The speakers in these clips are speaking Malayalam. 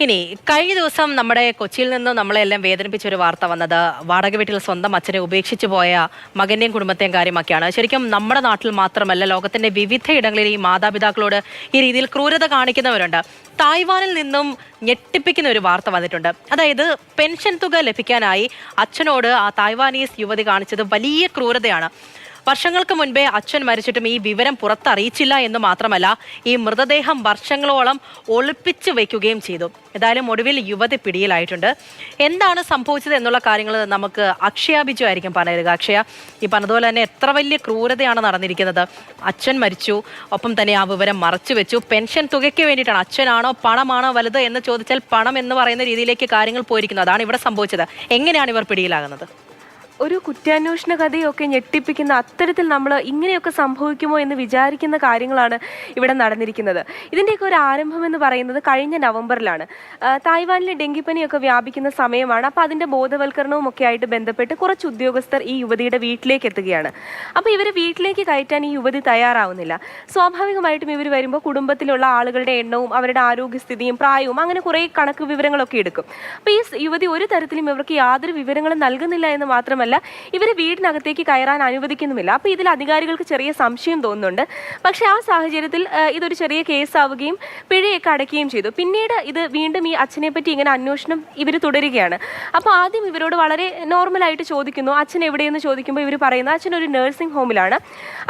ഇനി കഴിഞ്ഞ ദിവസം നമ്മുടെ കൊച്ചിയിൽ നിന്ന് നമ്മളെല്ലാം വേദനിപ്പിച്ച ഒരു വാർത്ത വന്നത് വാടക വീട്ടിൽ സ്വന്തം അച്ഛനെ ഉപേക്ഷിച്ചു പോയ മകന്റെയും കുടുംബത്തെയും കാര്യമൊക്കെയാണ്. ശരിക്കും നമ്മുടെ നാട്ടിൽ മാത്രമല്ല, ലോകത്തിന്റെ വിവിധ ഇടങ്ങളിൽ ഈ മാതാപിതാക്കളോട് ഈ രീതിയിൽ ക്രൂരത കാണിക്കുന്നവരുണ്ട്. തായ്വാനിൽ നിന്നും ഞെട്ടിപ്പിക്കുന്ന ഒരു വാർത്ത വന്നിട്ടുണ്ട്. അതായത് പെൻഷൻ തുക ലഭിക്കാനായി അച്ഛനോട് ആ തായ്വാനീസ് യുവതി കാണിച്ചത് വലിയ ക്രൂരതയാണ്. വർഷങ്ങൾക്ക് മുൻപേ അച്ഛൻ മരിച്ചിട്ടും ഈ വിവരം പുറത്തറിയിച്ചില്ല എന്ന് മാത്രമല്ല, ഈ മൃതദേഹം വർഷങ്ങളോളം ഒളിപ്പിച്ചു വയ്ക്കുകയും ചെയ്തു. ഏതായാലും ഒടുവിൽ യുവതി പിടിയിലായിട്ടുണ്ട്. എന്താണ് സംഭവിച്ചത് എന്നുള്ള കാര്യങ്ങൾ നമുക്ക് അക്ഷയ ബിജു ആയിരിക്കും പറയുക. അക്ഷയ, ഈ പറഞ്ഞതുപോലെ തന്നെ എത്ര വലിയ ക്രൂരതയാണ് നടന്നിരിക്കുന്നത്. അച്ഛൻ മരിച്ചു, ഒപ്പം തന്നെ ആ വിവരം മറച്ചു വെച്ചു. പെൻഷൻ തുകയ്ക്ക് വേണ്ടിയിട്ടാണ്. അച്ഛനാണോ പണമാണോ വലുത് എന്ന് ചോദിച്ചാൽ പണം എന്ന് പറയുന്ന രീതിയിലേക്ക് കാര്യങ്ങൾ പോയിരിക്കുന്നത്. അതാണ് ഇവിടെ സംഭവിച്ചത്. എങ്ങനെയാണ് ഇവർ പിടിയിലാകുന്നത്? ഒരു കുറ്റാന്വേഷണ കഥയൊക്കെ ഞെട്ടിപ്പിക്കുന്ന അത്തരത്തിൽ നമ്മൾ ഇങ്ങനെയൊക്കെ സംഭവിക്കുമോ എന്ന് വിചാരിക്കുന്ന കാര്യങ്ങളാണ് ഇവിടെ നടന്നിരിക്കുന്നത്. ഇതിൻ്റെയൊക്കെ ഒരു ആരംഭം എന്ന് പറയുന്നത് കഴിഞ്ഞ നവംബറിലാണ്. തായ്വാനിലെ ഡെങ്കിപ്പനിയൊക്കെ വ്യാപിക്കുന്ന സമയമാണ്. അപ്പോൾ അതിൻ്റെ ബോധവൽക്കരണവും ഒക്കെ ആയിട്ട് ബന്ധപ്പെട്ട് കുറച്ച് ഉദ്യോഗസ്ഥർ ഈ യുവതിയുടെ വീട്ടിലേക്ക് എത്തുകയാണ്. അപ്പോൾ ഇവർ വീട്ടിലേക്ക് കയറ്റാൻ ഈ യുവതി തയ്യാറാവുന്നില്ല. സ്വാഭാവികമായിട്ടും ഇവർ വരുമ്പോൾ കുടുംബത്തിലുള്ള ആളുകളുടെ എണ്ണവും അവരുടെ ആരോഗ്യസ്ഥിതിയും പ്രായവും അങ്ങനെ കുറേ കണക്ക് വിവരങ്ങളൊക്കെ എടുക്കും. അപ്പോൾ ഈ യുവതി ഒരു തരത്തിലും ഇവർക്ക് യാതൊരു വിവരങ്ങളും നൽകുന്നില്ല എന്ന് മാത്രമല്ല, ഇവർ വീടിനകത്തേക്ക് കയറാൻ അനുവദിക്കുന്നുമില്ല. അപ്പോൾ ഇതിൽ അധികാരികൾക്ക് ചെറിയ സംശയം തോന്നുന്നുണ്ട്. പക്ഷേ ആ സാഹചര്യത്തിൽ ഇതൊരു ചെറിയ കേസാവുകയും പിഴയൊക്കെ അടയ്ക്കുകയും ചെയ്തു. പിന്നീട് ഇത് വീണ്ടും ഈ അച്ഛനെ പറ്റി ഇങ്ങനെ അന്വേഷണം ഇവർ തുടരുകയാണ്. അപ്പോൾ ആദ്യം ഇവരോട് വളരെ നോർമലായിട്ട് ചോദിക്കുന്നു, അച്ഛൻ എവിടെയെന്ന് ചോദിക്കുമ്പോൾ ഇവർ പറയുന്നത് അച്ഛൻ ഒരു നഴ്സിംഗ് ഹോമിലാണ്,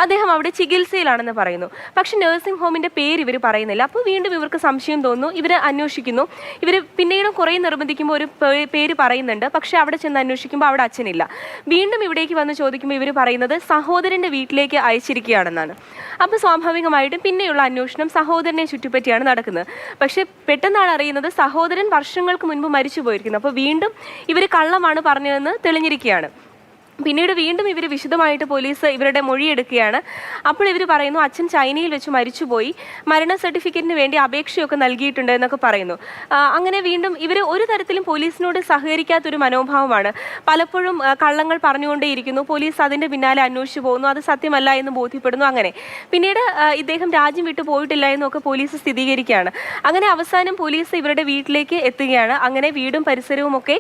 അദ്ദേഹം അവിടെ ചികിത്സയിലാണെന്ന് പറയുന്നു. പക്ഷെ നഴ്സിംഗ് ഹോമിൻ്റെ പേര് ഇവർ പറയുന്നില്ല. അപ്പോൾ വീണ്ടും ഇവർക്ക് സംശയം തോന്നുന്നു. ഇവർ അന്വേഷിക്കുന്നു. ഇവർ പിന്നീടും കുറേ നിർബന്ധിക്കുമ്പോൾ ഒരു പേര് പറയുന്നുണ്ട്. പക്ഷെ അവിടെ ചെന്ന് അന്വേഷിക്കുമ്പോൾ അവിടെ അച്ഛനില്ല. വീണ്ടും ഇവിടേക്ക് വന്ന് ചോദിക്കുമ്പോൾ ഇവർ പറയുന്നത് സഹോദരൻ്റെ വീട്ടിലേക്ക് അയച്ചിരിക്കുകയാണെന്നാണ്. അപ്പോൾ സ്വാഭാവികമായിട്ടും പിന്നെയുള്ള അന്വേഷണം സഹോദരനെ ചുറ്റിപ്പറ്റിയാണ് നടക്കുന്നത്. പക്ഷേ പെട്ടെന്നാണ് അറിയുന്നത് സഹോദരൻ വർഷങ്ങൾക്ക് മുൻപ് മരിച്ചു പോയിരിക്കുന്നു. അപ്പോൾ വീണ്ടും ഇവർ കള്ളമാണ് പറഞ്ഞതെന്ന് തെളിഞ്ഞിരിക്കുകയാണ്. പിന്നീട് വീണ്ടും ഇവർ വിശദമായിട്ട് പോലീസ് ഇവരുടെ മൊഴിയെടുക്കുകയാണ്. അപ്പോൾ ഇവർ പറയുന്നു അച്ഛൻ ചൈനയിൽ വെച്ച് മരിച്ചുപോയി, മരണ സർട്ടിഫിക്കറ്റിന് വേണ്ടി അപേക്ഷയൊക്കെ നൽകിയിട്ടുണ്ട് എന്നൊക്കെ പറയുന്നു. അങ്ങനെ വീണ്ടും ഇവർ ഒരു തരത്തിലും പോലീസിനോട് സഹകരിക്കാത്തൊരു മനോഭാവമാണ്. പലപ്പോഴും കള്ളങ്ങൾ പറഞ്ഞുകൊണ്ടേയിരിക്കുന്നു. പോലീസ് അതിൻ്റെ പിന്നാലെ അന്വേഷിച്ചു പോകുന്നു. അത് സത്യമല്ല എന്ന് ബോധ്യപ്പെടുന്നു. അങ്ങനെ പിന്നീട് ഇദ്ദേഹം രാജ്യം വിട്ടു പോയിട്ടില്ല എന്നൊക്കെ പോലീസ് സ്ഥിരീകരിക്കുകയാണ്. അങ്ങനെ അവസാനം പോലീസ് ഇവരുടെ വീട്ടിലേക്ക് എത്തുകയാണ്. അങ്ങനെ വീടും പരിസരവും ഒക്കെ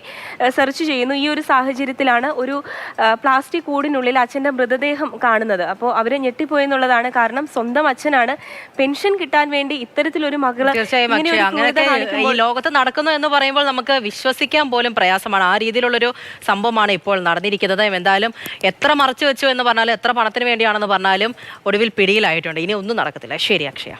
സെർച്ച് ചെയ്യുന്നു. ഈ ഒരു സാഹചര്യത്തിലാണ് ഒരു പ്ലാസ്റ്റിക് കൂടിനുള്ളിൽ അച്ഛൻ്റെ മൃതദേഹം കാണുന്നത്. അപ്പോൾ അവർ ഞെട്ടിപ്പോയെന്നുള്ളതാണ്. കാരണം സ്വന്തം അച്ഛനാണ് പെൻഷൻ കിട്ടാൻ വേണ്ടി ഇത്തരത്തിലൊരു മകള് ഈ ലോകത്ത് നടക്കുന്നു എന്ന് പറയുമ്പോൾ നമുക്ക് വിശ്വസിക്കാൻ പോലും പ്രയാസമാണ്. ആ രീതിയിലുള്ളൊരു സംഭവമാണ് ഇപ്പോൾ നടന്നിരിക്കുന്നത്. എന്തായാലും എത്ര മറച്ചു വെച്ചു എന്ന് പറഞ്ഞാലും, എത്ര പണത്തിന് വേണ്ടിയാണെന്ന് പറഞ്ഞാലും ഒടുവിൽ പിടിയിലായിട്ടുണ്ട്. ഇനി ഒന്നും നടക്കത്തില്ല. ശരി അക്ഷയ.